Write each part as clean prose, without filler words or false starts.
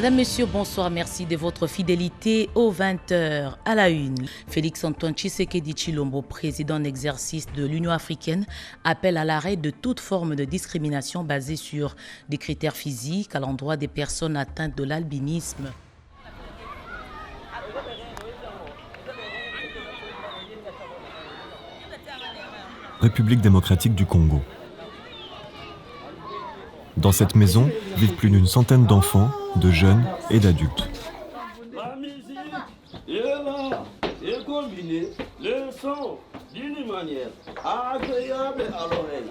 Madame, Monsieur, bonsoir. Merci de votre fidélité aux 20h à la une. Félix-Antoine Tshisekedi Tshilombo, président en exercice de l'Union africaine, appelle à l'arrêt de toute forme de discrimination basée sur des critères physiques à l'endroit des personnes atteintes de l'albinisme. République démocratique du Congo. Dans cette maison vivent plus d'une centaine d'enfants, de jeunes et d'adultes. La musique est là et combinée le son d'une manière agréable à l'oreille.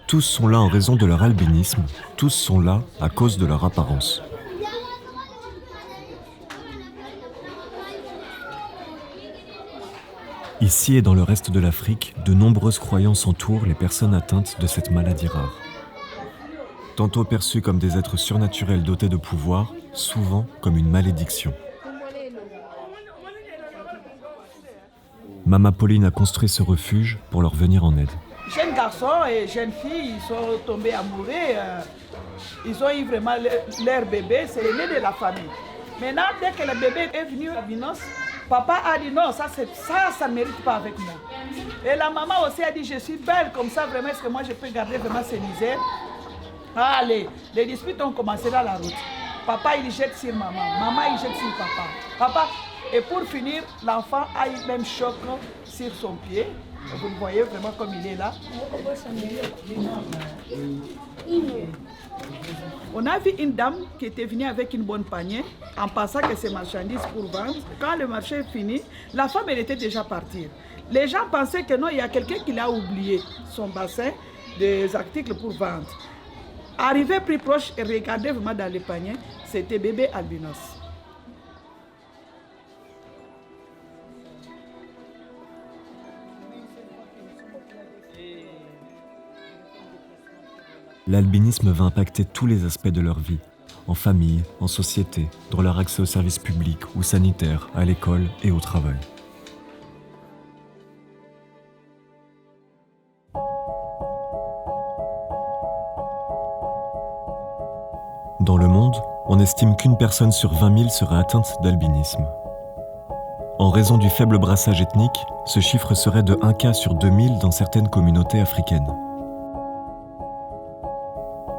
Tous sont là en raison de leur albinisme, tous sont là à cause de leur apparence. Ici et dans le reste de l'Afrique, de nombreuses croyances entourent les personnes atteintes de cette maladie rare. Tantôt perçus comme des êtres surnaturels dotés de pouvoir, souvent comme une malédiction. Mama Pauline a construit ce refuge pour leur venir en aide. Jeunes garçons et jeunes filles, ils sont tombés amoureux. Ils ont eu vraiment leur bébé, c'est l'aîné de la famille. Maintenant, dès que le bébé est venu à Binos, papa a dit non, ça ne mérite pas avec moi. Et la maman aussi a dit je suis belle comme ça, vraiment, est-ce que moi je peux garder vraiment ces misères? Allez, les disputes ont commencé dans la route. Papa il jette sur maman, maman il jette sur papa. Papa, et pour finir, l'enfant a eu même choc sur son pied. Vous le voyez vraiment comme il est là. On a vu une dame qui était venue avec une bonne panier en pensant que c'est marchandises pour vendre. Quand le marché est fini, la femme elle était déjà partie. Les gens pensaient que non, il y a quelqu'un qui l'a oublié son bassin des articles pour vendre. Arrivé plus proche et regardé vraiment dans le panier, c'était bébé albinos. L'albinisme va impacter tous les aspects de leur vie, en famille, en société, dans leur accès aux services publics ou sanitaires, à l'école et au travail. Dans le monde, on estime qu'une personne sur 20 000 serait atteinte d'albinisme. En raison du faible brassage ethnique, ce chiffre serait de 1 cas sur 2000 dans certaines communautés africaines.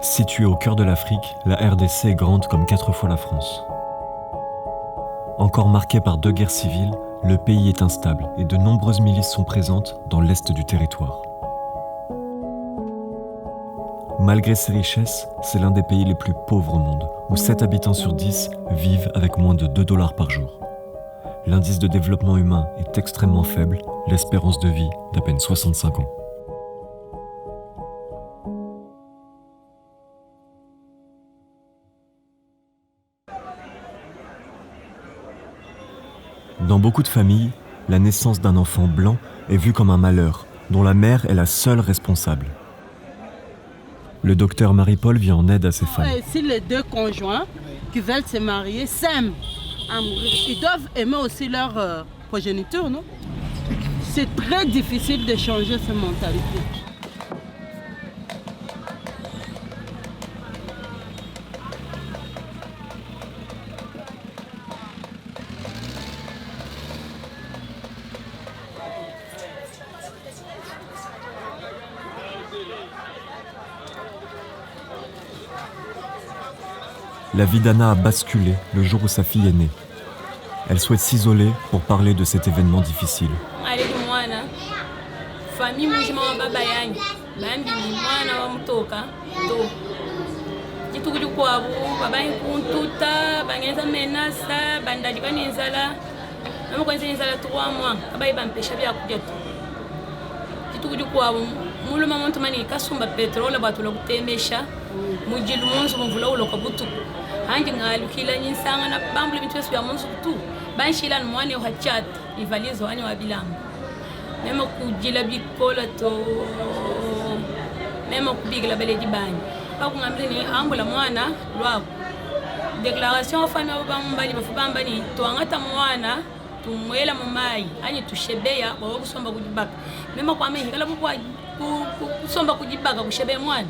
Située au cœur de l'Afrique, la RDC est grande comme 4 fois la France. Encore marquée par 2 guerres civiles, le pays est instable et de nombreuses milices sont présentes dans l'est du territoire. Malgré ses richesses, c'est l'un des pays les plus pauvres au monde, où 7 habitants sur 10 vivent avec moins de $2 par jour. L'indice de développement humain est extrêmement faible, l'espérance de vie d'à peine 65 ans. Dans beaucoup de familles, la naissance d'un enfant blanc est vue comme un malheur, dont la mère est la seule responsable. Le docteur Marie-Paul vient en aide à ces femmes. Si les 2 conjoints qui veulent se marier s'aiment, ils doivent aimer aussi leur progéniture, non? C'est très difficile de changer cette mentalité. La vie d'Anna a basculé le jour où sa fille est née. Elle souhaite s'isoler pour parler de cet événement difficile. Déclaration famille bambani bafubambani tuangata mwana tumwela mumai ani tushebeya kwa kusomba kujibaka mema kwa mehi kala kusomba kujibaka kushebe mwana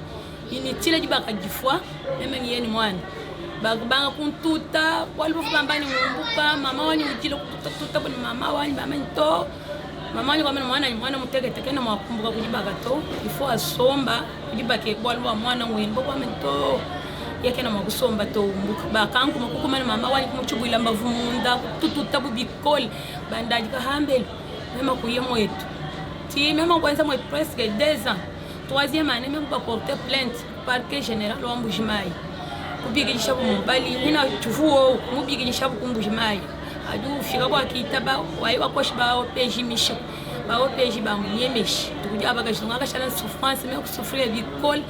ini tile jibaka jifwa mema yeni mwana bakubanga kuntuta wali bafambani ngumbuka mama wani ujile kututa bani mama wani bamani to mama wani kwamena mwana muteketeke na mwakumbuka kujibaka to ifo asomba kujibake kwalwa mwana ngwini bokwameni to yake na makusomba to umbuka bakangu makukumani mama wani kumuchugwila mbavu munda kututa bubikoli bandaji kahambele mema kuyemo yetu ti mema kwanza mwe presque 2 ans 3e année même pas porter plainte parquet général wa Mbujimayi kubigisha kumubali ina tufuo kubigisha kumbujimayi adu fika kwa kitaba waiwa koshba opeji misho ba opeji ba munyemeshi tukujya abagashunga akashana souffrance me kusufria bikol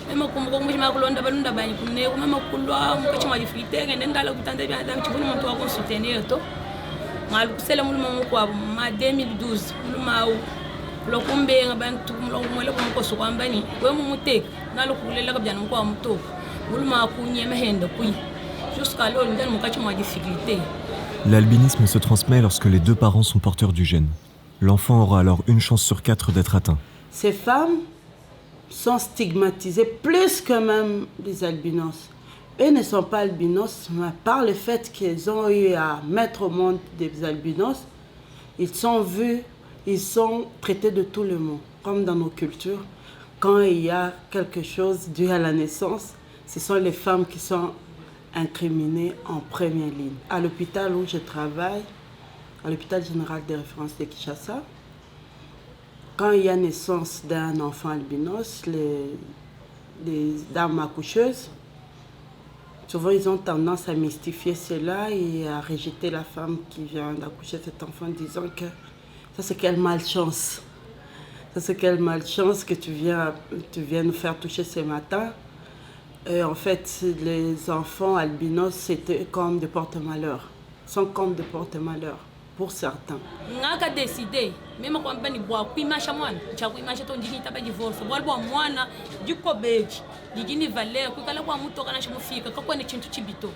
mema kumbuko kumbujimayi kulonda balunda bani kunne mema kulwa mukachi majifite ngende ndala kutanda bya ndam chibuni muntu wako soutenir to ngal kusela muluma mukwa ma 2012 muluma lokumbe ngabantu mulongwele kumkoso kwambani we mumuteka nalokulela kabyana mukwa mutoko L'albinisme se transmet lorsque les 2 parents sont porteurs du gène. L'enfant aura alors une chance sur 4 d'être atteint. Ces femmes sont stigmatisées plus que même les albinos. Eux ne sont pas albinos, mais par le fait qu'ils ont eu à mettre au monde des albinos, ils sont vus, ils sont traités de tout le monde. Comme dans nos cultures, quand il y a quelque chose dû à la naissance, ce sont les femmes qui sont incriminées en première ligne. À l'hôpital où je travaille, à l'hôpital général de référence de Kinshasa, quand il y a naissance d'un enfant albinos, les dames accoucheuses, souvent ils ont tendance à mystifier cela et à rejeter la femme qui vient d'accoucher cet enfant en disant que ça c'est quelle malchance. Ça c'est quelle malchance que tu viens nous faire toucher ce matin. En fait, les enfants albinos, c'était comme des porte-malheurs. Sont comme des porte-malheurs, pour certains. Ngaka décidé, même quand on boit, kuimasha mwana, chakuimasha to ndini taba divorce, boalbo mwana, diko beji, digini valeur, kukala kwa muto kana chimufika, kwa ni chintu chibito.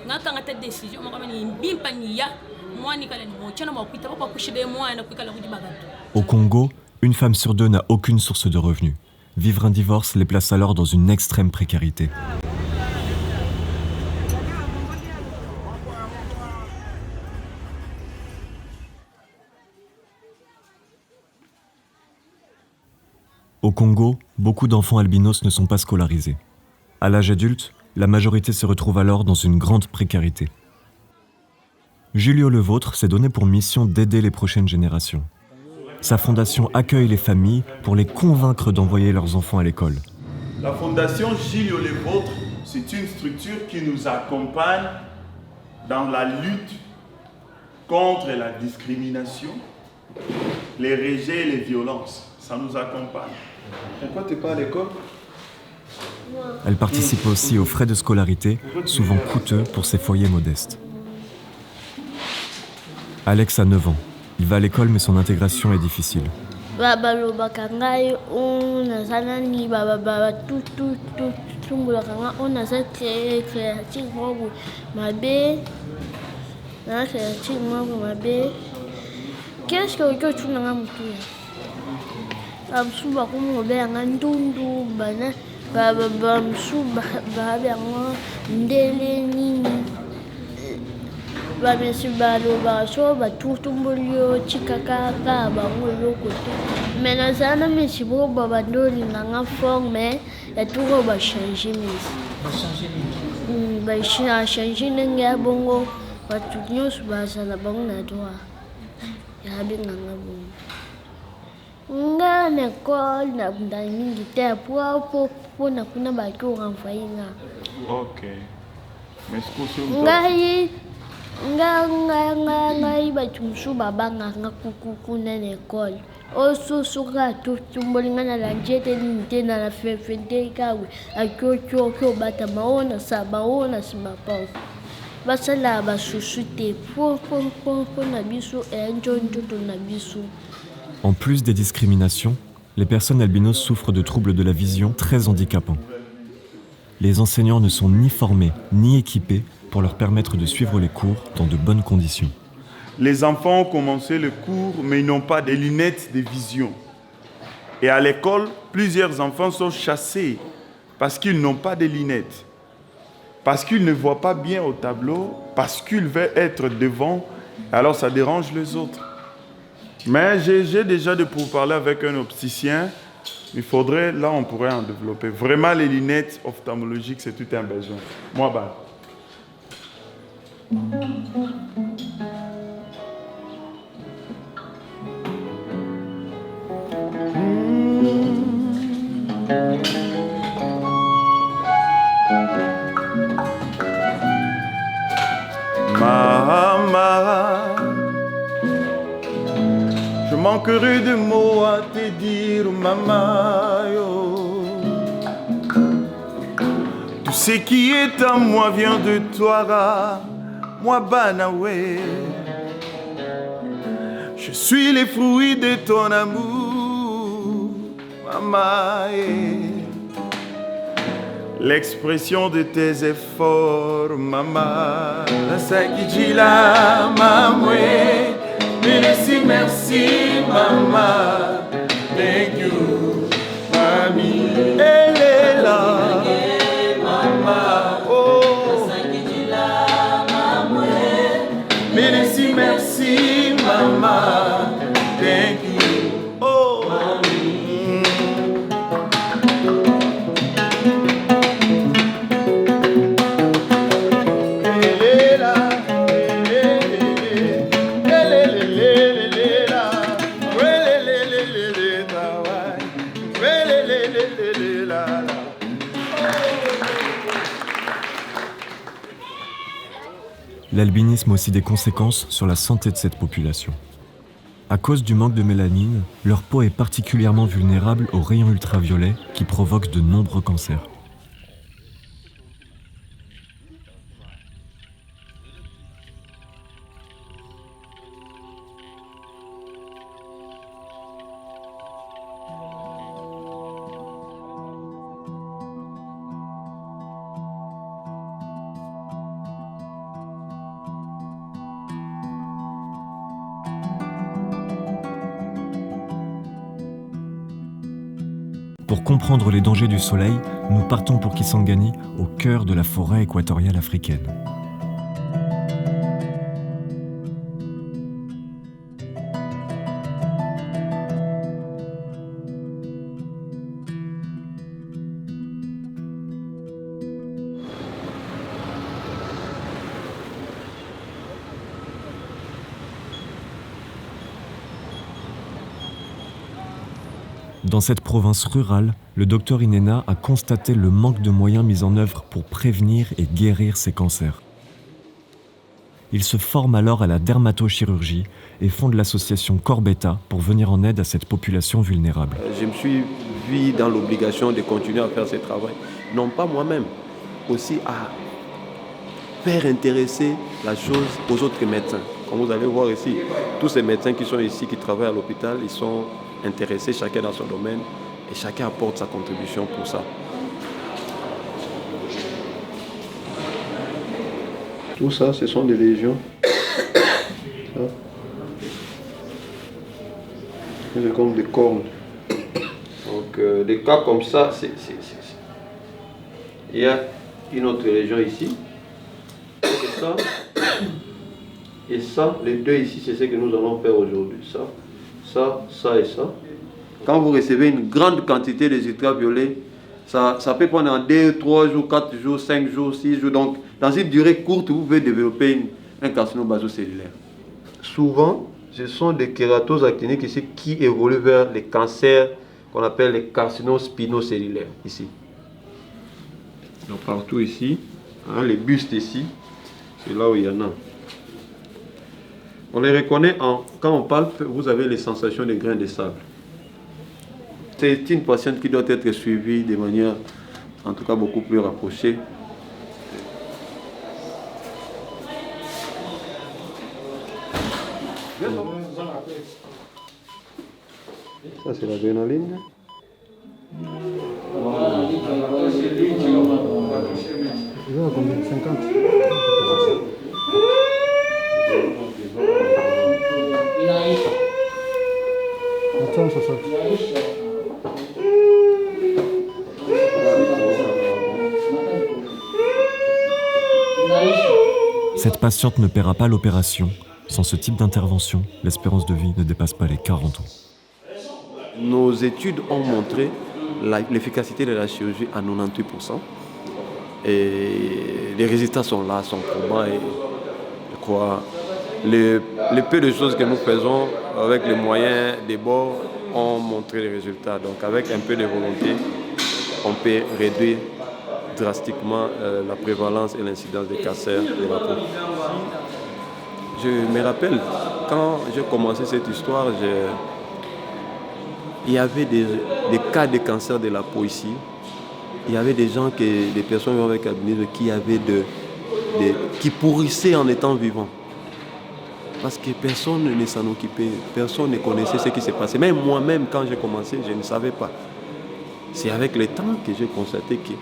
Ngaka ngata décision, mama ni mbimpa niya, mwani kala ni mochana mwa kuita kwa kushibe mwana kukala kujibagatu. Au Congo, une femme sur 2 n'a aucune source de revenus. Vivre un divorce les place alors dans une extrême précarité. Au Congo, beaucoup d'enfants albinos ne sont pas scolarisés. À l'âge adulte, la majorité se retrouve alors dans une grande précarité. Julio Levôtre s'est donné pour mission d'aider les prochaines générations. Sa fondation accueille les familles pour les convaincre d'envoyer leurs enfants à l'école. La fondation Julio Levôtre, c'est une structure qui nous accompagne dans la lutte contre la discrimination, les rejets et les violences. Ça nous accompagne. Pourquoi tu n'es pas à l'école? Elle participe aussi aux frais de scolarité, souvent coûteux pour ces foyers modestes. Alex a 9 ans. Il va à l'école mais son intégration est difficile. Qu'est-ce que tu n'as bamesi baloba so batutumbolio chikakaka bango yokote mena sana mesi bo babandoli nanga forme ya tuko ba changer mesi ba changer nanga bongo batu nyos basala bango na doa ya binganga bongo nga nekol na ndani ngite po na kuna ba ko renfainga. OK. Mais ce que ngai ngai batumsu babanga ngakuku na l'école oso suka tutumbolinga na lanjete nite na fefente kawe akyo bata maona sabaona simapao basala basusute po na biso enjonjo na biso. En plus des discriminations, les personnes albinos souffrent de troubles de la vision très handicapants. Les enseignants ne sont ni formés ni équipés pour leur permettre de suivre les cours dans de bonnes conditions. Les enfants ont commencé le cours, mais ils n'ont pas de lunettes de vision. Et à l'école, plusieurs enfants sont chassés parce qu'ils n'ont pas de lunettes. parce qu'il ne voit pas bien au tableau, parce qu'il veut être devant, alors ça dérange les autres. Mais j'ai déjà de pourparlers avec un opticien. Il faudrait, là on pourrait en développer. Vraiment les lunettes ophtalmologiques, c'est tout un besoin. Moi, bah. Maman, je manquerai de mots à te dire, maman. Yo. Tout ce qui est à moi vient de toi, moi Banawe. Je suis les fruits de ton amour, maman. L'expression de tes efforts, maman. Sakijila, mamwe. Merci, merci, maman. Thank you, mami. Elle est là, maman. Oh, Sakijila, mamwe. Merci, merci, maman. Thank you, oh, mami. L'albinisme a aussi des conséquences sur la santé de cette population. À cause du manque de mélanine, leur peau est particulièrement vulnérable aux rayons ultraviolets qui provoquent de nombreux cancers. Pour comprendre les dangers du soleil, nous partons pour Kisangani, au cœur de la forêt équatoriale africaine. Dans cette province rurale, le docteur Inena a constaté le manque de moyens mis en œuvre pour prévenir et guérir ces cancers. Il se forme alors à la dermatochirurgie et fonde l'association Corbetta pour venir en aide à cette population vulnérable. Je me suis vu dans l'obligation de continuer à faire ce travail, non pas moi-même, aussi à faire intéresser la chose aux autres médecins. Comme vous allez voir ici, tous ces médecins qui sont ici, qui travaillent à l'hôpital, ils sont intéressés, chacun dans son domaine, et chacun apporte sa contribution pour ça. Tout ça, ce sont des lésions. C'est comme des cornes. Donc, des cas comme ça, il y a une autre lésion ici. Et ça, les deux ici, c'est ce que nous allons faire aujourd'hui. Ça et ça. Quand vous recevez une grande quantité des ultraviolets, ça peut prendre en 2, 3 jours, 4 jours, 5 jours, 6 jours. Donc, dans une durée courte, vous pouvez développer un carcinome basocellulaire. Souvent, ce sont des kératoses actiniques ici qui évoluent vers les cancers qu'on appelle les carcinomes spinocellulaires ici. Donc, partout ici, hein, les bustes ici, c'est là où il y en a. On les reconnaît quand on palpe, vous avez les sensations des grains de sable. C'est une patiente qui doit être suivie de manière, en tout cas, beaucoup plus rapprochée. Ça, c'est l'adrénaline. Combien? 50. Attends, ça sort. Cette patiente ne paiera pas l'opération. Sans ce type d'intervention, l'espérance de vie ne dépasse pas les 40 ans. Nos études ont montré l'efficacité de la chirurgie à 98%. Et les résultats sont là, sont probants. Et je crois les peu de choses que nous faisons avec les moyens des bords ont montré les résultats. Donc avec un peu de volonté, on peut réduire drastiquement la prévalence et l'incidence des cancers de la peau. Je me rappelle, quand j'ai commencé cette histoire, il y avait des cas de cancer de la peau ici. Il y avait des gens, des personnes avec albinisme qui pourrissaient en étant vivants. Parce que personne ne s'en occupait, personne ne connaissait ce qui s'est passé. Même moi-même, quand j'ai commencé, je ne savais pas. C'est avec le temps que j'ai constaté que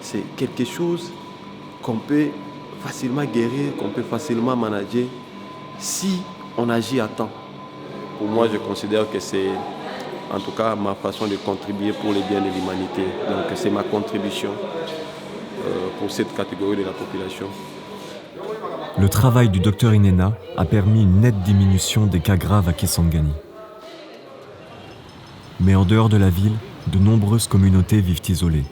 c'est quelque chose qu'on peut facilement guérir, qu'on peut facilement manager si on agit à temps. Pour moi, je considère que c'est en tout cas ma façon de contribuer pour le bien de l'humanité. Donc c'est ma contribution pour cette catégorie de la population. Le travail du docteur Inena a permis une nette diminution des cas graves à Kisangani. Mais en dehors de la ville, de nombreuses communautés vivent isolées.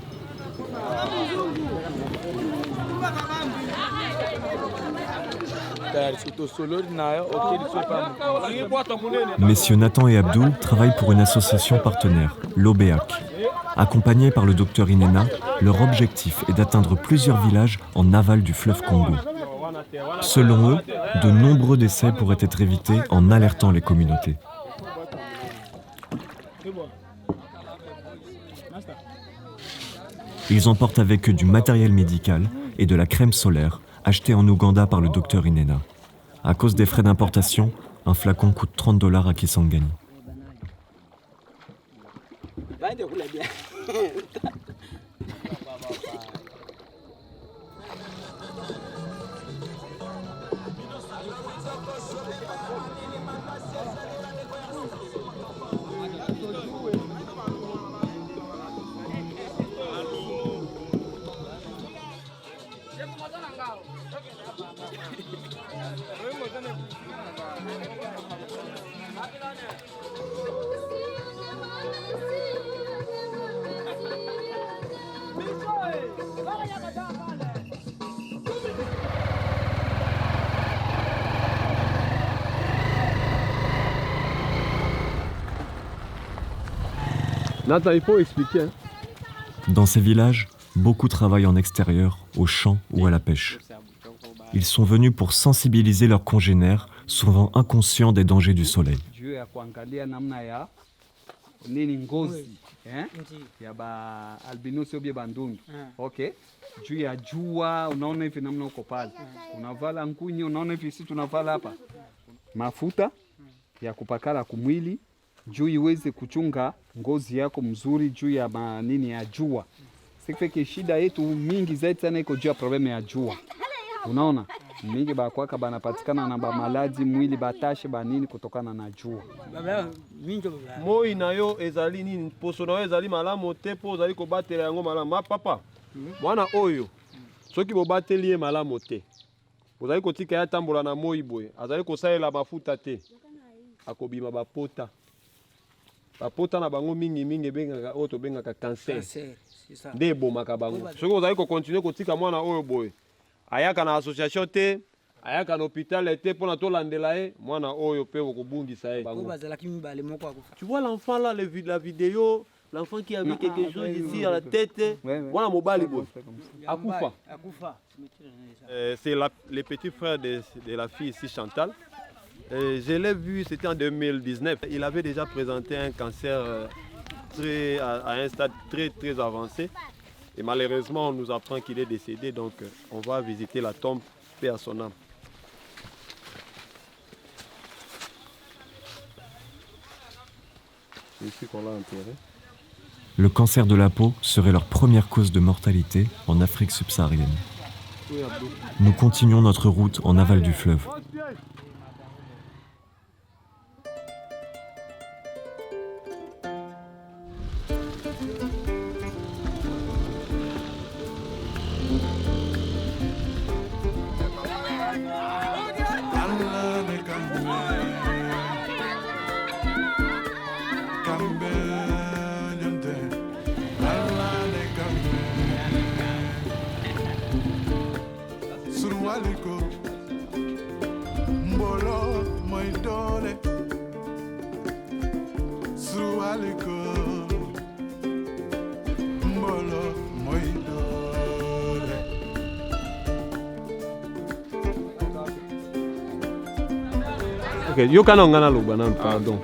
Messieurs Nathan et Abdoul travaillent pour une association partenaire, l'OBEAC. Accompagnés par le docteur Inena, leur objectif est d'atteindre plusieurs villages en aval du fleuve Congo. Selon eux, de nombreux décès pourraient être évités en alertant les communautés. Ils emportent avec eux du matériel médical et de la crème solaire achetée en Ouganda par le docteur Inena. À cause des frais d'importation, un flacon coûte $30 à Kisangani. Nathan, il faut expliquer. Dans ces villages, beaucoup travaillent en extérieur, au champ ou à la pêche. Ils sont venus pour sensibiliser leurs congénères, souvent inconscients des dangers du soleil. Juu ya jua, unaona hivi namna uko pale. Unavala nkunyi, unaona hivi sisi tunavala hapa. Mafuta ya kupakala kumwili juu iweze kuchunga ngozi yako mzuri juu ya manini ya jua. Sikifeke shida yetu mingi zaidi sana iko juu ya probleme ya jua. Unaona? Mingi bakwaka banapatikana na maladi mwili batashe banini kutokana na jua. Moi nayo ezali nini poso nayo ezali malamu te po ezali ko batela yango malamu. Papa. Mwana oyo soki bobateli ye malamu te. Bozali kotika ya tambola na moi boye. Azali kosalela mafuta te. Akobima bapota. Bapota na bango mingi bengaka oto bengaka cancer. Nde bomaka bango. Soki ozali ko continuer kotika mwana oyo boye. Ayaka na association te, ayaka na hôpital te pona to landela ye, mwana oyo pe okobungisa ye. Tu vois l'enfant là, la vidéo, l'enfant qui a mis quelque chose ici à la tête, voilà mobali boy. Akufa. C'est le petit frère de la fille ici, Chantal. Je l'ai vu, c'était en 2019. Il avait déjà présenté un cancer à un stade très avancé. Et malheureusement, on nous apprend qu'il est décédé, donc on va visiter la tombe, paix à son âme. C'est ici qu'on l'a enterré. Le cancer de la peau serait leur première cause de mortalité en Afrique subsaharienne. Nous continuons notre route en aval du fleuve. Yo kana ngana loba nan pardon.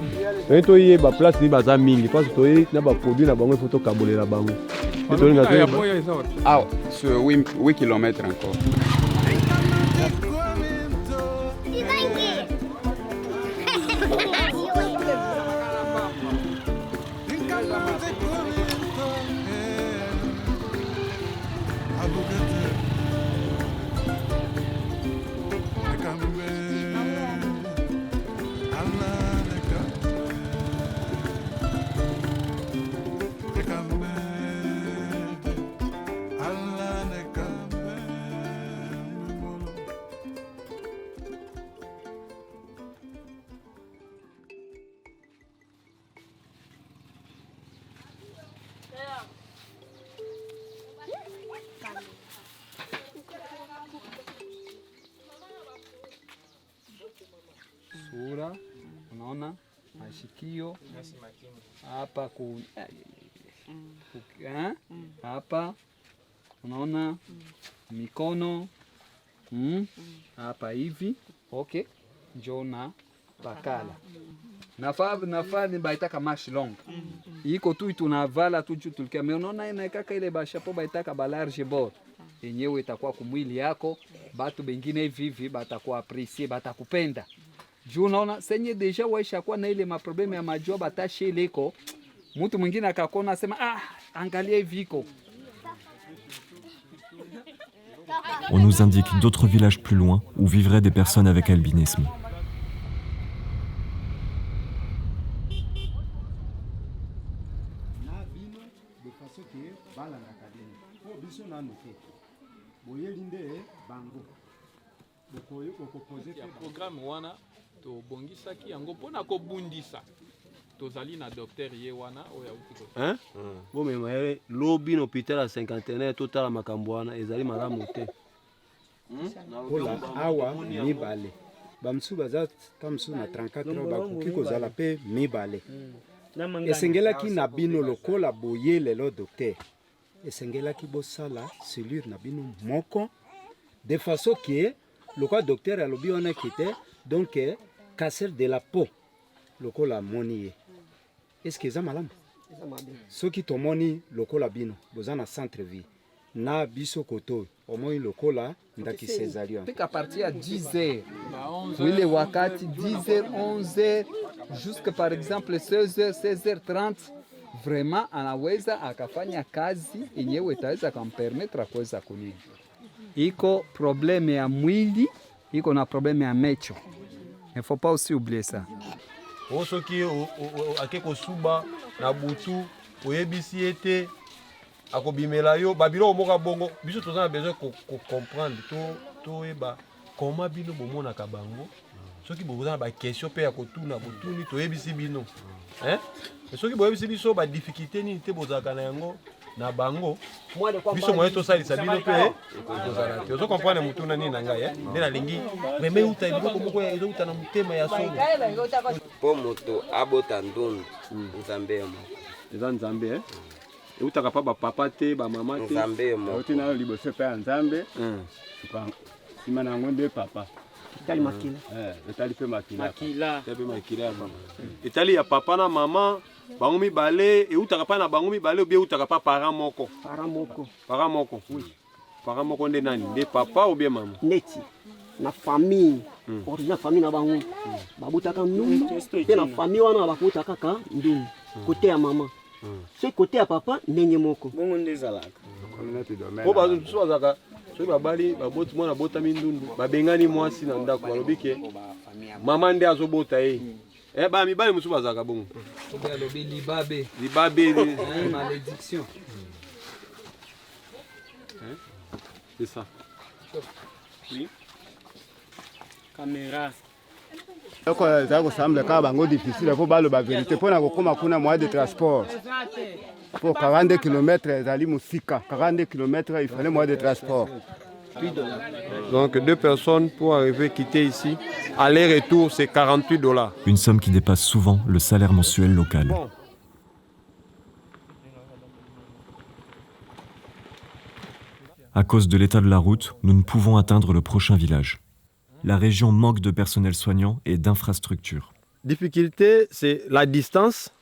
Mais to yé ba place ni baza mingi parce que to yé na ba produit na bango photo kabolela bango. To nga to. Ah, sur 8 km encore. Sura, unaona mashikio hapa hapa, unaona mikono hapa hivi. Okay, njoo na bakala nafaa ni baitaka mash long iko tu tunavala tu juu tulikia me, unaona inaikaka ile bashapo baitaka ba large bord yenyewe itakuwa kumwili yako, batu bengine hivi batakuwa appreciate, batakupenda juu unaona senye deja waisha kuwa na ile maprobleme ya majua batashe ileko, mtu mwingine akakona asema angalia hiviko. On nous indique d'autres villages plus loin où vivraient des personnes avec albinisme. Programme wana to bongisaki yango pona ko bundisa tozali na docteur ye wana oya utiko hein bon mais maye lobi no hôpital à 51 total makambo wana ezali malamu te Ola awa mibale bamsu baza kamsu na 34 bakoki kozala pe mibale esengelaki na bino lokola boye lelo docteur esengelaki bosala cellule na bino moko de façon que le quoi docteur alobi wana kite donc cancer de la peau lokola moni est-ce que ça malamu ce qui tomoni lokola bino bozana centre vie na biso koto omoi lokola ndaki césarienne à partir à 10h ile wakati 10h 11h jusqu'à par exemple 16h 16h30 vraiment anaweza akafanya kazi yenyewe itaweza kumpermettre kuweza kunini. Iko problème ya mwili, iko na problème ya mecho. Il faut pas aussi oublier ça. Osoki akeko suba na butu oyebisi ete akobimela yo babilo moka bongo biso tozana besoin ko comprendre to eba comment bino bomona ka bango soki bozana ba question pe ya kotuna botuni toyebisi bino hein soki boyebisi biso ba difficulté ni te bozaka na yango na bango biso moye tosalisa bino pe kozala te ozo comprendre mutuna nini na ngai nde nalingi meme uta biloko moko ezouta na mutema ya solo po moto abota ndundu nzambe ya moko eza nzambe eutaka pa bapapa te bamama te nzambe ya moko oti na liboso pe ya nzambe sima na yango nde papa etali makila etali pe makila etali ya papa na mama bango mibale eutaka pa na bango mibale ou bien eutaka pa parent moko oui parent moko nde nani nde papa ou bien mama neti na famille original famille na bango babutaka ndundu pe na famille wana bakutaka kaka ndundu côté ya mama c'est côté ya papa ndenge moko bongo nde zalaka po bazo bazaka soki babali baboti mwana botami ndundu babengani mwasi na ndako balobi ke mama nde azobota ye ba mibali mosusu bazalaka bongo balobi libabe malédiction c'est ça oui caméra difficile, il faut pas le vérité. Pour un moyen de transport. Pour 42 km, 42 km, il fallait moyen de transport. Donc 2 personnes pour arriver quitter ici, aller-retour c'est $48. Une somme qui dépasse souvent le salaire mensuel local. Bon. À cause de l'état de la route, nous ne pouvons atteindre le prochain village. La région manque de personnel soignant et d'infrastructures. Difficulté, c'est la distance.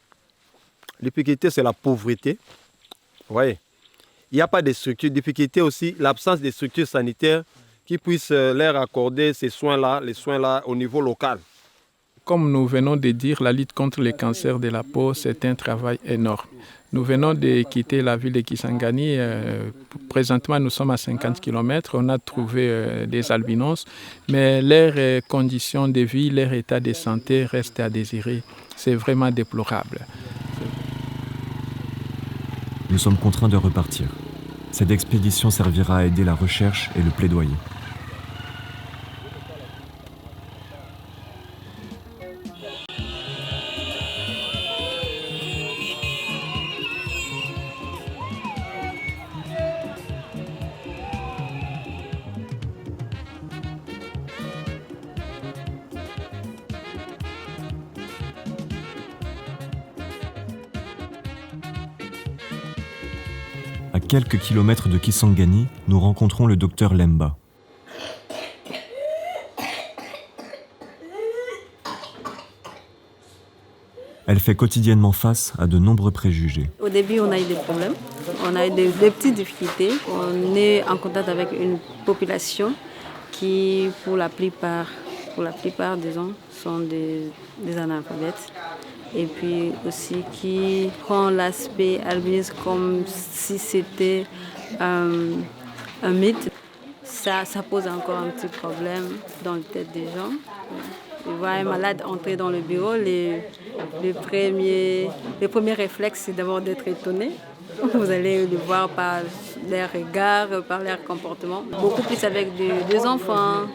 Difficulté, c'est la pauvreté. Vous voyez, il n'y a pas de structures. Difficulté aussi, l'absence de structures sanitaires qui puissent leur accorder ces soins-là, les soins-là au niveau local. Comme nous venons de dire, la lutte contre le cancer de la peau, c'est un travail énorme. Nous venons de quitter la ville de Kisangani. Présentement, nous sommes à 50 km. On a trouvé des albinos, mais leurs conditions de vie, leur état de santé reste à désirer. C'est vraiment déplorable. Nous sommes contraints de repartir. Cette expédition servira à aider la recherche et le plaidoyer. À quelques kilomètres de Kisangani, nous rencontrons le docteur Lemba. Elle fait quotidiennement face à de nombreux préjugés. Au début, on a eu des problèmes, on a eu des petites difficultés. On est en contact avec une population qui, pour la plupart, disons, sont des analphabètes. Et puis aussi qui prend l'aspect albinisme comme si c'était un mythe. Ça pose encore un petit problème dans la tête des gens. Ils voient un malade entrer dans le bureau, le premier réflexe, c'est d'abord d'être étonné. Vous allez le voir par leur regard, par leur comportement. Beaucoup plus avec des enfants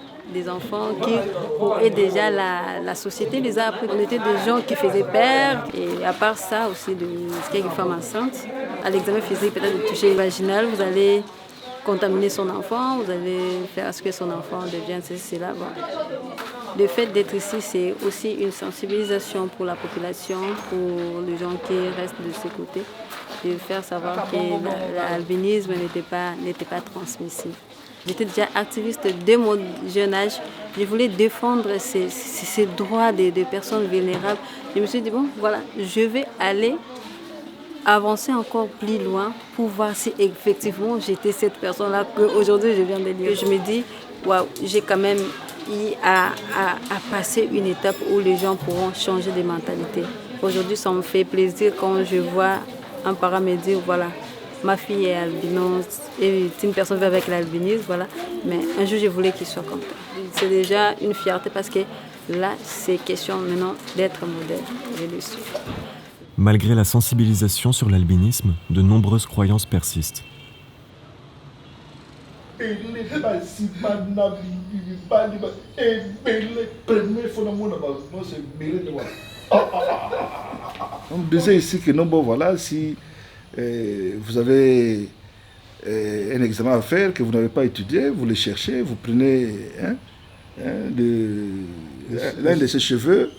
qui, pour eux déjà, la société les a appris. On était des gens qui faisaient peur. Et à part ça aussi, quelques femmes enceintes, à l'examen physique, peut-être de toucher vaginal, vous allez contaminer son enfant, vous allez faire à ce que son enfant devienne ceci, là. Bon. Le fait d'être ici, c'est aussi une sensibilisation pour la population, pour les gens qui restent de ce côté, de faire savoir que l'albinisme n'était pas transmissible. J'étais déjà activiste dès mon jeune âge. Je voulais défendre ces droits des personnes vulnérables. Je me suis dit, bon, voilà, je vais aller avancer encore plus loin pour voir si effectivement j'étais cette personne-là qu'aujourd'hui je viens de dire. Je me dis, waouh, j'ai quand même eu à passer une étape où les gens pourront changer de mentalité. Aujourd'hui, ça me fait plaisir quand je vois un parent me dire, voilà, ma fille est albinos, et une personne vit avec l'albinisme, voilà. Mais un jour, je voulais qu'il soit comme ça. C'est déjà une fierté parce que là, c'est question maintenant d'être modèle. Je le suis. Malgré la sensibilisation sur l'albinisme, de nombreuses croyances persistent. On disait ici que non, bon, voilà, si vous avez un examen à faire que vous n'avez pas étudié, vous le cherchez, vous prenez l'un de ses cheveux,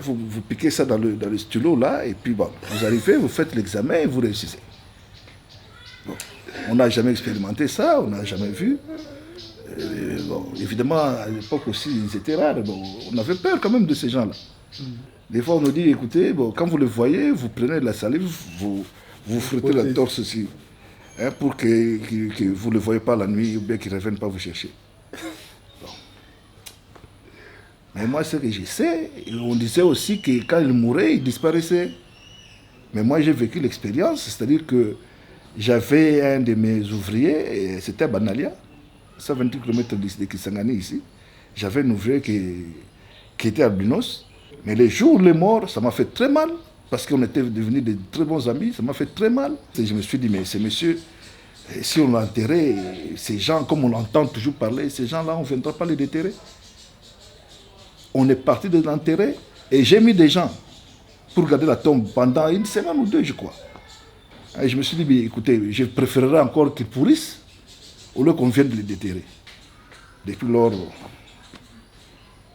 vous piquez ça dans le stylo là, et puis bon, vous arrivez, vous faites l'examen et vous réussissez. Bon, on n'a jamais expérimenté ça, on n'a jamais vu. Bon, évidemment, à l'époque aussi, ils étaient rares. Bon, on avait peur quand même de ces gens-là. Des fois, on nous dit, écoutez, bon, quand vous le voyez, vous prenez de la salive, vous frottez la torse aussi, pour que vous ne le voyez pas la nuit ou bien qu'il ne revienne pas vous chercher. Bon. Mais moi, ce que je sais, on disait aussi que quand il mourait, il disparaissait. Mais moi, j'ai vécu l'expérience, c'est-à-dire que j'avais un de mes ouvriers, c'était à Banalia, 120 km de Kisangani ici. J'avais un ouvrier qui était albinos. Mais les jours où il est mort, ça m'a fait très mal, parce qu'on était devenus de très bons amis, ça m'a fait très mal. Et je me suis dit, mais ces messieurs, si on l'a enterré, ces gens, comme on entend toujours parler, ces gens-là, on ne viendra pas les déterrer. On est parti de l'enterrer et j'ai mis des gens pour garder la tombe pendant une semaine ou deux, je crois. Et je me suis dit, écoutez, je préférerais encore qu'ils pourrissent au lieu qu'on vienne de les déterrer. Depuis lors,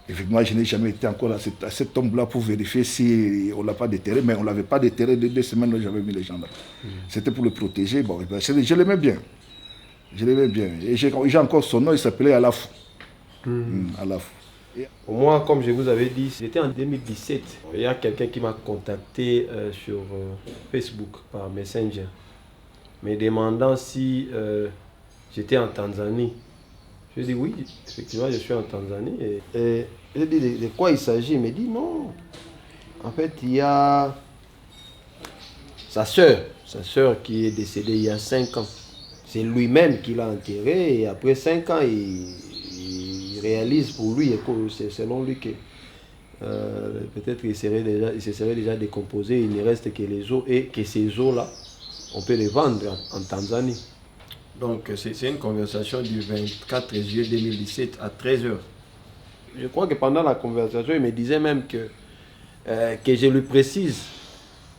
effectivement, je n'ai jamais été encore à cette tombe-là pour vérifier si on ne l'a pas déterré, mais on ne l'avait pas déterré de 2 semaines où j'avais mis les gens là. C'était pour le protéger. Bon, je l'aimais bien. Je l'aimais bien. Et j'ai encore son nom, il s'appelait Alafou. Alafou. Moi, comme je vous avais dit, c'était en 2017. Il y a quelqu'un qui m'a contacté sur Facebook par Messenger, me demandant si j'étais en Tanzanie. Je lui ai dit oui, effectivement, je suis en Tanzanie. Et je lui ai dit de quoi il s'agit. Il me dit non. En fait, il y a sa sœur qui est décédée il y a 5 ans. C'est lui-même qui l'a enterrée et après 5 ans, il réalise pour lui, c'est selon lui que peut-être il se serait déjà décomposé, il ne reste que les os et que ces os-là, on peut les vendre en Tanzanie. Donc c'est une conversation du 24 juillet 2017 à 13h. Je crois que pendant la conversation, il me disait même que je lui précise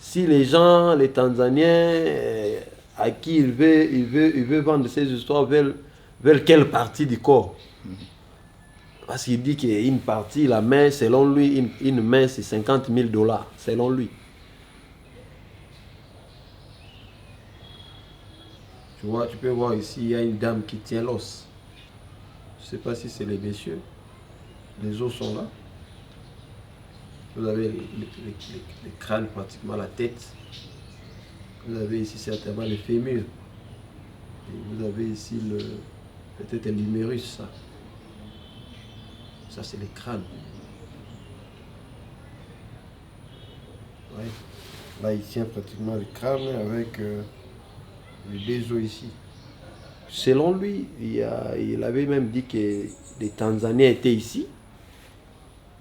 si les gens, les Tanzaniens à qui il veut vendre ces histoires veulent quelle partie du corps. Parce qu'il dit qu'une partie, la main, selon lui, une main, c'est $50 000, selon lui. Tu vois, tu peux voir ici, il y a une dame qui tient l'os. Je ne sais pas si c'est les messieurs. Les os sont là. Vous avez les crânes, pratiquement la tête. Vous avez ici certainement les fémurs. Et vous avez ici peut-être l'humérus, ça. Ça, c'est les crânes. Ouais. Là, il tient pratiquement le crâne avec les 2 os ici. Selon lui, il avait même dit que les Tanzaniens étaient ici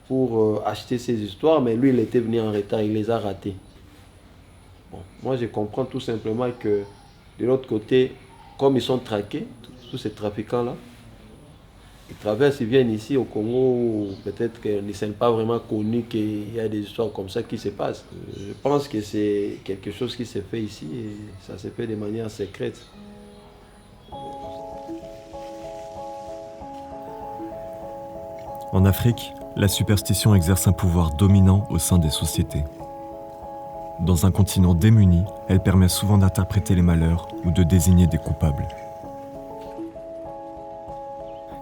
pour acheter ces histoires, mais lui, il était venu en retard, il les a ratés. Bon, moi, je comprends tout simplement que de l'autre côté, comme ils sont traqués, tous ces trafiquants-là, ils traversent, ils viennent ici au Congo, peut-être qu'ils ne sont pas vraiment connus qu'il y a des histoires comme ça qui se passent. Je pense que c'est quelque chose qui se fait ici et ça se fait de manière secrète. En Afrique, la superstition exerce un pouvoir dominant au sein des sociétés. Dans un continent démuni, elle permet souvent d'interpréter les malheurs ou de désigner des coupables.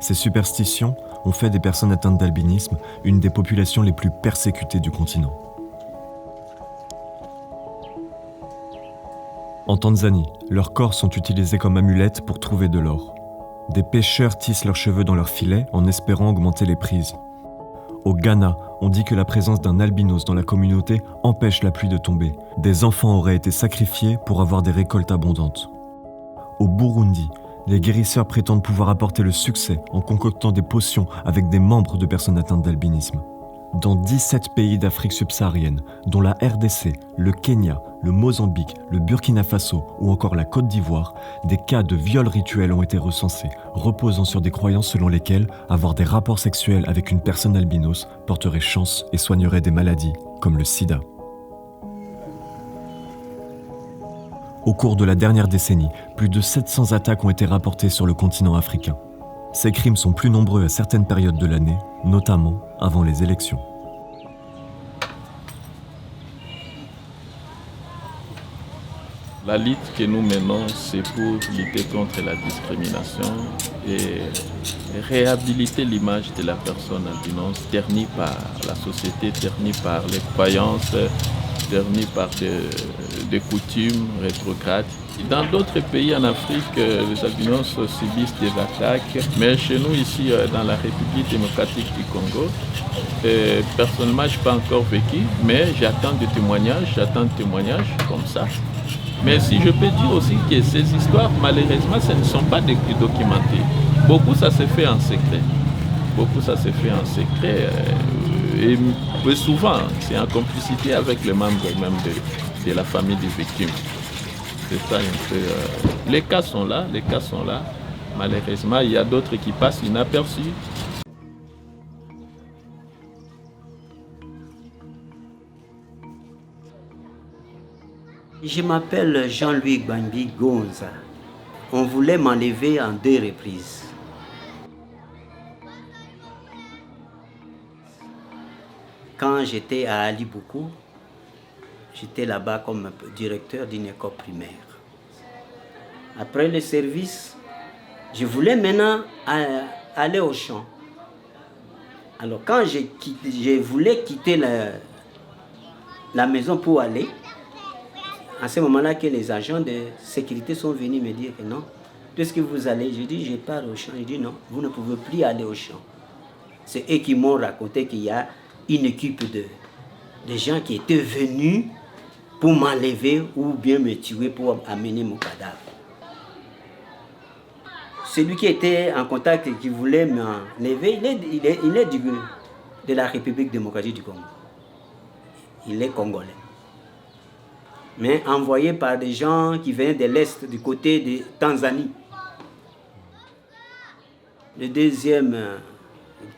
Ces superstitions ont fait des personnes atteintes d'albinisme une des populations les plus persécutées du continent. En Tanzanie, leurs corps sont utilisés comme amulettes pour trouver de l'or. Des pêcheurs tissent leurs cheveux dans leurs filets en espérant augmenter les prises. Au Ghana, on dit que la présence d'un albinos dans la communauté empêche la pluie de tomber. Des enfants auraient été sacrifiés pour avoir des récoltes abondantes. Au Burundi, les guérisseurs prétendent pouvoir apporter le succès en concoctant des potions avec des membres de personnes atteintes d'albinisme. Dans 17 pays d'Afrique subsaharienne, dont la RDC, le Kenya, le Mozambique, le Burkina Faso ou encore la Côte d'Ivoire, des cas de viols rituels ont été recensés, reposant sur des croyances selon lesquelles avoir des rapports sexuels avec une personne albinos porterait chance et soignerait des maladies comme le sida. Au cours de la dernière décennie, plus de 700 attaques ont été rapportées sur le continent africain. Ces crimes sont plus nombreux à certaines périodes de l'année, notamment avant les élections. La lutte que nous menons, c'est pour lutter contre la discrimination et réhabiliter l'image de la personne albinos, ternie par la société, ternie par les croyances, ternie par des coutumes rétrogrades. Dans d'autres pays en Afrique, les albinos subissent des attaques, mais chez nous ici, dans la République démocratique du Congo, personnellement, je n'ai pas encore vécu, mais j'attends des témoignages comme ça. Mais si je peux dire aussi que ces histoires, malheureusement, ce ne sont pas documentées. Beaucoup, ça se fait en secret. Et souvent, c'est en complicité avec les membres même de la famille des victimes. C'est ça un peu. Les cas sont là. Malheureusement, il y a d'autres qui passent inaperçus. Je m'appelle Jean-Louis Gbambi Gonza. On voulait m'enlever en 2 reprises. Quand j'étais à Ali Boukou, j'étais là-bas comme directeur d'une école primaire. Après le service, je voulais maintenant aller au champ. Alors quand je voulais quitter la maison pour aller, à ce moment-là que les agents de sécurité sont venus me dire que non, puisque vous allez, je dis je pars au champ. Je dis non, vous ne pouvez plus aller au champ. C'est eux qui m'ont raconté qu'il y a une équipe de gens qui étaient venus pour m'enlever ou bien me tuer pour amener mon cadavre. Celui qui était en contact et qui voulait m'enlever, il est de la République démocratique du Congo. Il est congolais. Mais envoyé par des gens qui venaient de l'Est, du côté de Tanzanie. Le deuxième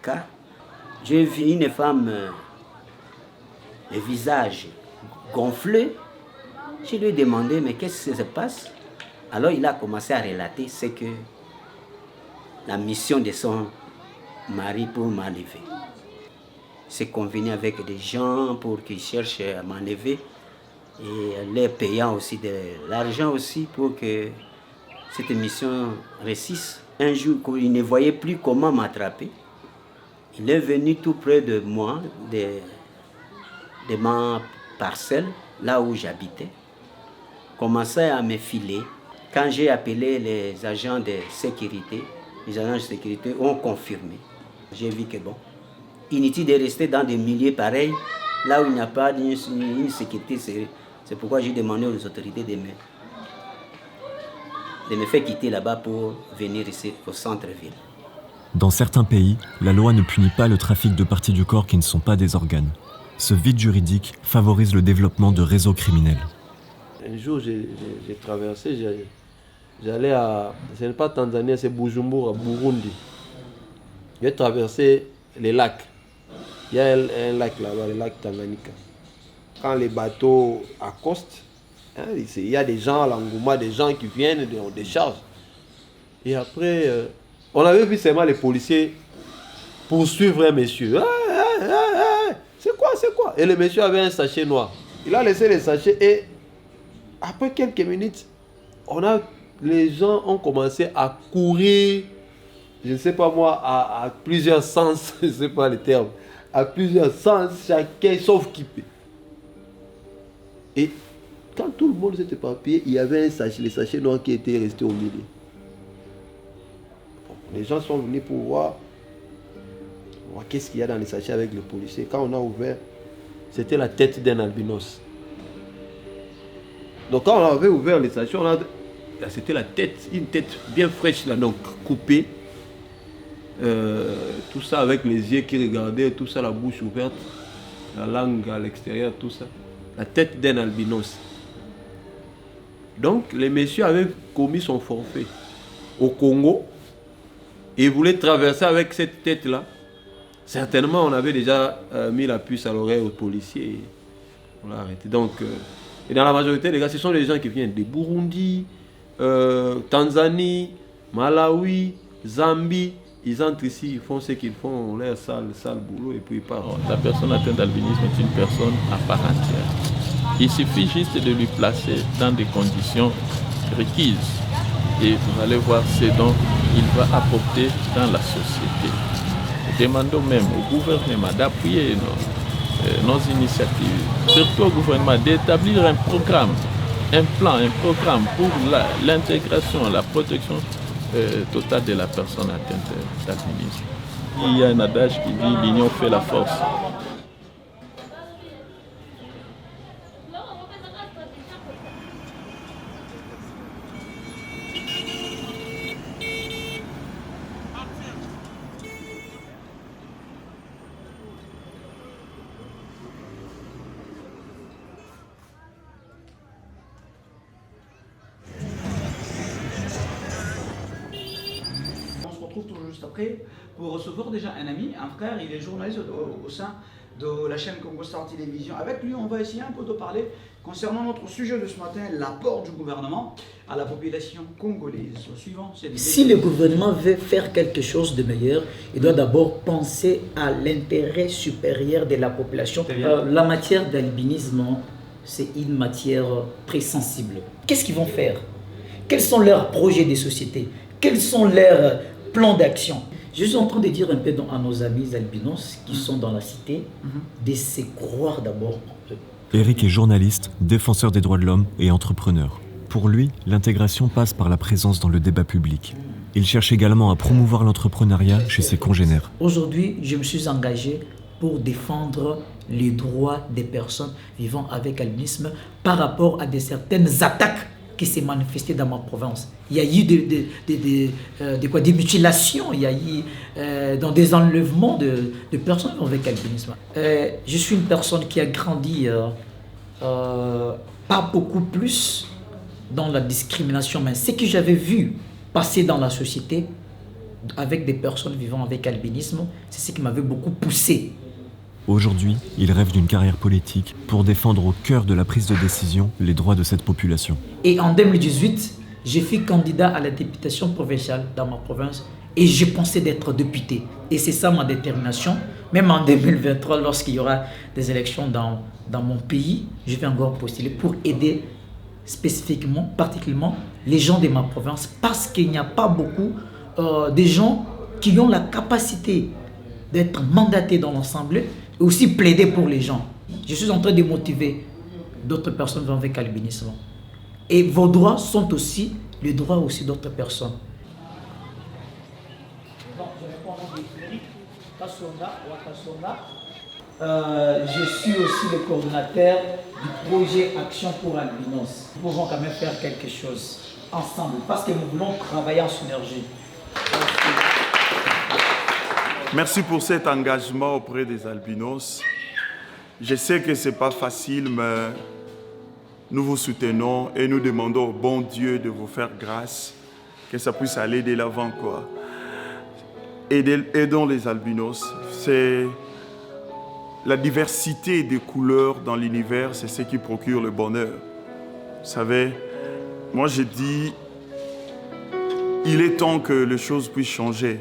cas, j'ai vu une femme, le visage gonflé. Je lui ai demandé, mais qu'est-ce qui se passe? Alors il a commencé à relater ce que la mission de son mari pour m'enlever. C'est convenu avec des gens pour qu'ils cherchent à m'enlever et les payant aussi de l'argent aussi pour que cette mission réussisse. Un jour, il ne voyait plus comment m'attraper. Il est venu tout près de moi, de ma parcelle, là où j'habitais, commençait à me filer. Quand j'ai appelé les agents de sécurité, les agents de sécurité ont confirmé. J'ai vu que bon, inutile de rester dans des milieux pareils, là où il n'y a pas une sécurité sérieuse. C'est pourquoi j'ai demandé aux autorités de me faire quitter là-bas pour venir ici au centre-ville. Dans certains pays, la loi ne punit pas le trafic de parties du corps qui ne sont pas des organes. Ce vide juridique favorise le développement de réseaux criminels. Un jour, j'ai traversé, j'allais à... Ce n'est pas Tanzanie, c'est Bujumbura, Burundi. J'ai traversé les lacs. Il y a un lac là-bas, le lac Tanganyika. Quand les bateaux accostent, hein, il y a des gens à l'Angouma, des gens qui viennent, on décharge. Et après, on avait vu seulement les policiers poursuivre un monsieur. C'est quoi? Et le monsieur avait un sachet noir. Il a laissé le sachet et après quelques minutes, les gens ont commencé à courir, je ne sais pas moi, à plusieurs sens, je ne sais pas le terme, à plusieurs sens, chacun sauf qui peut. Et quand tout le monde s'est éparpillé, il y avait un sachet, le sachet noir qui était resté au milieu. Bon, les gens sont venus pour voir qu'est-ce qu'il y a dans les sachets avec le policier. Quand on a ouvert, c'était la tête d'un albinos. Donc quand on avait ouvert les sachets, c'était la tête, une tête bien fraîche là, donc coupée. Tout ça avec les yeux qui regardaient, tout ça, la bouche ouverte, la langue à l'extérieur, tout ça. La tête d'un albinos. Donc, le monsieur avait commis son forfait au Congo et il voulait traverser avec cette tête-là. Certainement, on avait déjà mis la puce à l'oreille aux policiers et on l'a arrêté. Donc, et dans la majorité des cas, ce sont les gens qui viennent de Burundi, Tanzanie, Malawi, Zambie. Ils entrent ici, ils font ce qu'ils font, leur sale boulot et puis ils partent. La personne atteinte d'albinisme est une personne à part entière. Il suffit juste de lui placer dans des conditions requises et vous allez voir ce dont il va apporter dans la société. Demandons même au gouvernement d'appuyer nos initiatives, surtout au gouvernement d'établir un programme, un programme pour l'intégration, la protection totale de la personne atteinte d'albinisme. Il y a un adage qui dit l'union fait la force. Tout juste après pour recevoir déjà un ami, un frère, il est journaliste au sein de la chaîne Congo Star Télévision. Avec lui, on va essayer un peu de parler concernant notre sujet de ce matin, l'apport du gouvernement à la population congolaise. Suivant, si le gouvernement veut faire quelque chose de meilleur, il doit d'abord penser à l'intérêt supérieur de la population. La matière d'albinisme, c'est une matière très sensible. Qu'est-ce qu'ils vont faire? Quels sont leurs projets de société? Quels sont leurs plans d'action? Je suis en train de dire un peu à nos amis albinos qui sont dans la cité de se croire d'abord en eux. Eric est journaliste, défenseur des droits de l'homme et entrepreneur. Pour lui, l'intégration passe par la présence dans le débat public. Il cherche également à promouvoir l'entrepreneuriat chez ses congénères. Aujourd'hui, je me suis engagé pour défendre les droits des personnes vivant avec albinisme par rapport à certaines attaques qui s'est manifesté dans ma province. Il y a eu des mutilations, il y a eu dans des enlèvements de personnes avec albinisme. Je suis une personne qui a grandi pas beaucoup plus dans la discrimination, mais ce que j'avais vu passer dans la société avec des personnes vivant avec albinisme, c'est ce qui m'avait beaucoup poussé. Aujourd'hui, il rêve d'une carrière politique pour défendre au cœur de la prise de décision les droits de cette population. Et en 2018, j'ai fait candidat à la députation provinciale dans ma province et j'ai pensé d'être député. Et c'est ça ma détermination. Même en 2023, lorsqu'il y aura des élections dans mon pays, je vais encore postuler pour aider spécifiquement, particulièrement, les gens de ma province parce qu'il n'y a pas beaucoup de gens qui ont la capacité d'être mandatés dans l'Assemblée et aussi plaider pour les gens. Je suis en train de motiver d'autres personnes avec albinisme. Et vos droits sont aussi les droits aussi d'autres personnes. Je suis aussi le coordinateur du projet Action pour Albinos. Nous pouvons quand même faire quelque chose ensemble parce que nous voulons travailler en synergie. Merci pour cet engagement auprès des albinos. Je sais que ce n'est pas facile, mais nous vous soutenons et nous demandons au bon Dieu de vous faire grâce, que ça puisse aller de l'avant, quoi. Aidons les albinos. C'est la diversité des couleurs dans l'univers, c'est ce qui procure le bonheur. Vous savez, moi je dis, il est temps que les choses puissent changer.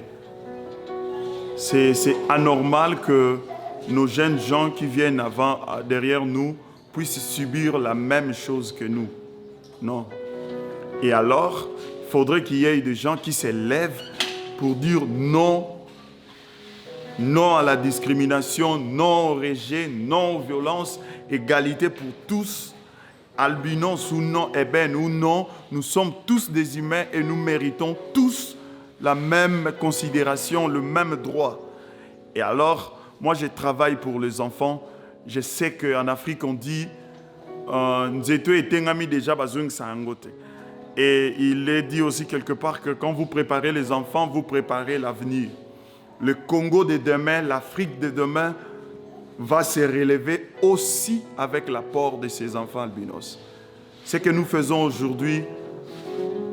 C'est anormal que nos jeunes gens qui viennent derrière nous puissent subir la même chose que nous. Non. Et alors, il faudrait qu'il y ait des gens qui s'élèvent pour dire non. Non à la discrimination, non au rejet, non aux violences, égalité pour tous. Albinos ou non, ébènes ou non, nous sommes tous des humains et nous méritons tous la même considération, le même droit. Et alors, moi je travaille pour les enfants. Je sais qu'en Afrique on dit et il est dit aussi quelque part que quand vous préparez les enfants, vous préparez l'avenir. Le Congo de demain, l'Afrique de demain va se relever aussi avec l'apport de ces enfants albinos. Ce que nous faisons aujourd'hui,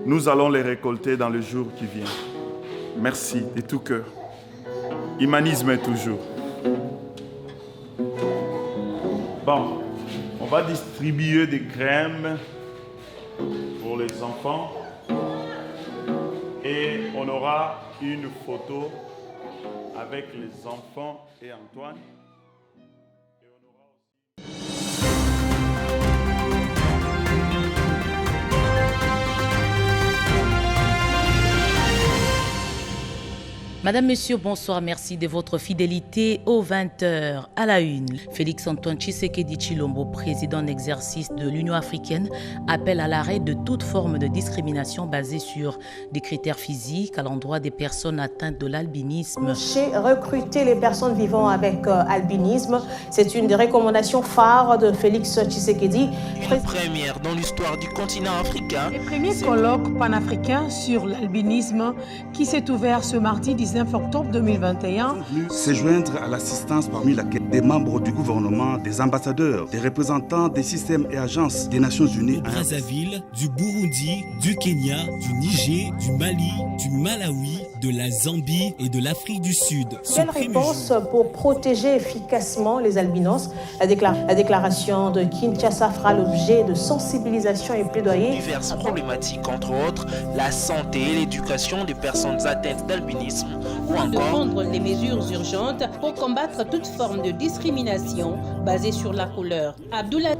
nous allons les récolter dans le jour qui vient. Merci de tout cœur. Humanisme toujours. Bon, on va distribuer des crèmes pour les enfants et on aura une photo avec les enfants et Antoine. Madame, Monsieur, bonsoir. Merci de votre fidélité aux 20h à la une. Félix Antoine Tshisekedi Tshilombo, président en exercice de l'Union africaine, appelle à l'arrêt de toute forme de discrimination basée sur des critères physiques à l'endroit des personnes atteintes de l'albinisme. Recruter les personnes vivant avec albinisme, c'est une des recommandations phares de Félix Tshisekedi. Une première dans l'histoire du continent africain. Le premier colloque panafricain sur l'albinisme qui s'est ouvert ce mardi 19 octobre 2021. Se joindre à l'assistance parmi laquelle des membres du gouvernement, des ambassadeurs, des représentants des systèmes et agences des Nations Unies. Du Brazzaville, du Burundi, du Kenya, du Niger, du Mali, du Malawi, de la Zambie et de l'Afrique du Sud. Quelle réponse pour protéger efficacement les albinos? La déclaration de Kinshasa fera l'objet de sensibilisation et plaidoyer. Diverses problématiques, entre autres la santé et l'éducation des personnes atteintes d'albinisme ou encore de prendre les mesures urgentes pour combattre toute forme de discrimination basée sur la couleur. Abdoulaye.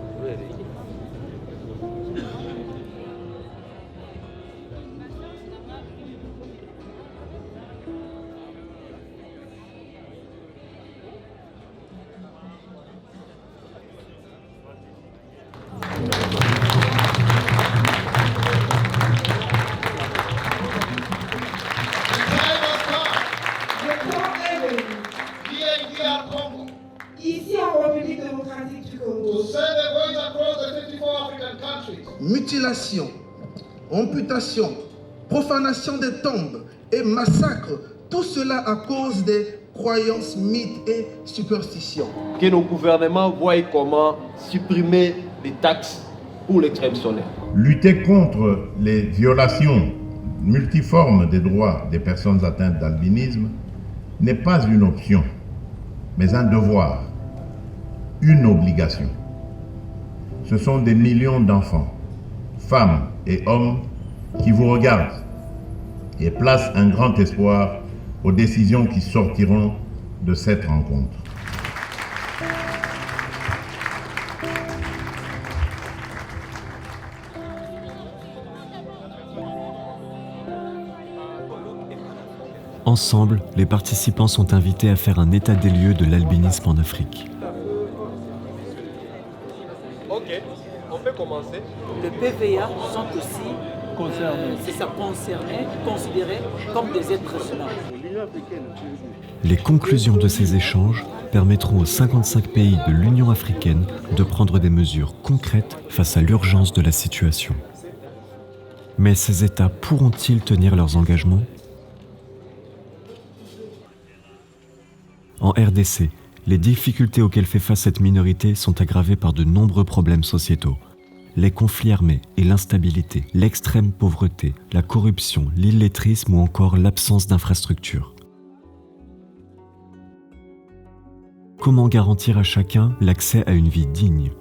Ici en République démocratique du Congo. Mutilation, amputation, profanation des tombes et massacre, tout cela à cause des croyances, mythes et superstitions. Que nos gouvernements voient comment supprimer les taxes pour l'extrême solaire. Lutter contre les violations multiformes des droits des personnes atteintes d'albinisme n'est pas une option, mais un devoir, une obligation. Ce sont des millions d'enfants, femmes et hommes qui vous regardent et placent un grand espoir aux décisions qui sortiront de cette rencontre. Ensemble, les participants sont invités à faire un état des lieux de l'albinisme en Afrique. Ok, on peut commencer. Les PVA sont aussi concernés, considérés comme des êtres humains. Les conclusions de ces échanges permettront aux 55 pays de l'Union africaine de prendre des mesures concrètes face à l'urgence de la situation. Mais ces États pourront-ils tenir leurs engagements ? En RDC, les difficultés auxquelles fait face cette minorité sont aggravées par de nombreux problèmes sociétaux. Les conflits armés et l'instabilité, l'extrême pauvreté, la corruption, l'illettrisme ou encore l'absence d'infrastructures. Comment garantir à chacun l'accès à une vie digne ?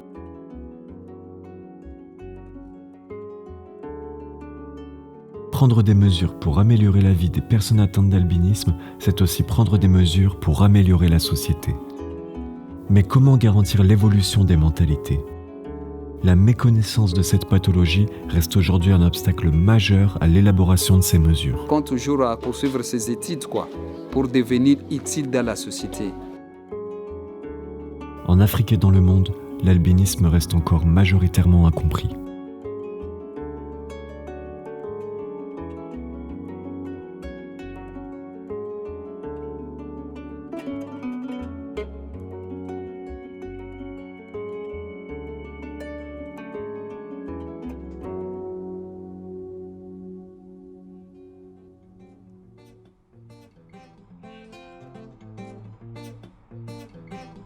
Prendre des mesures pour améliorer la vie des personnes atteintes d'albinisme, c'est aussi prendre des mesures pour améliorer la société. Mais comment garantir l'évolution des mentalités ? La méconnaissance de cette pathologie reste aujourd'hui un obstacle majeur à l'élaboration de ces mesures. On compte toujours à poursuivre ces études, pour devenir utile dans la société. En Afrique et dans le monde, l'albinisme reste encore majoritairement incompris.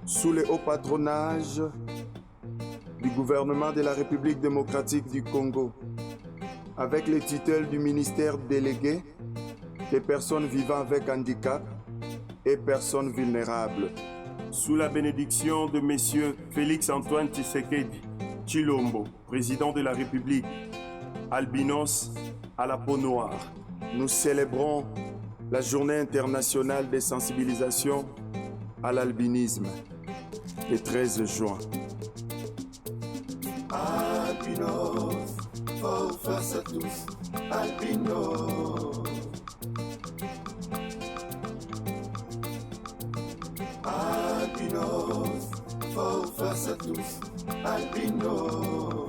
Sous le haut patronage du gouvernement de la République démocratique du Congo, avec les tutelles du ministère délégué des personnes vivant avec handicap et personnes vulnérables. Sous la bénédiction de M. Félix-Antoine Tshisekedi Tshilombo, président de la République, albinos à la peau noire, nous célébrons la Journée internationale de sensibilisation à l'albinisme, le 13 juin. Albinos, fort face à tous, albinos. Albinos, fort face à tous, albinos.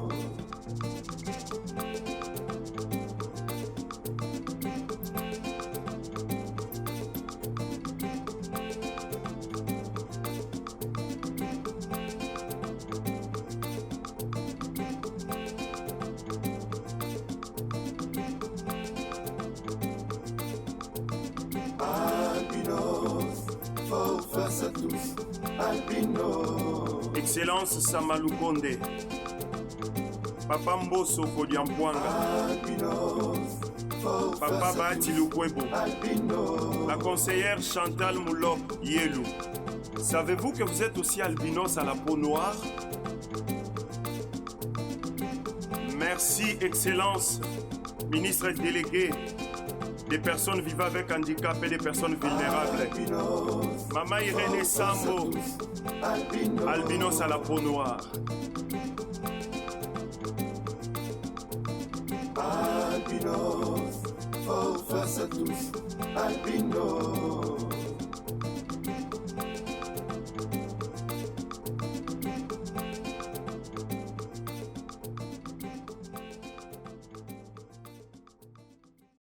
Excellence Samaloukonde, Papa Mboso Kodiampwanga, Papa Bati Lukwebo, la conseillère Chantal Moulop Yelou. Savez-vous que vous êtes aussi albinos à la peau noire? Merci, Excellence, ministre délégué des personnes vivant avec handicap et des personnes vulnérables. Maman Irene Sambo, albinos à la peau noire. Albinos, faut face à tous, albinos.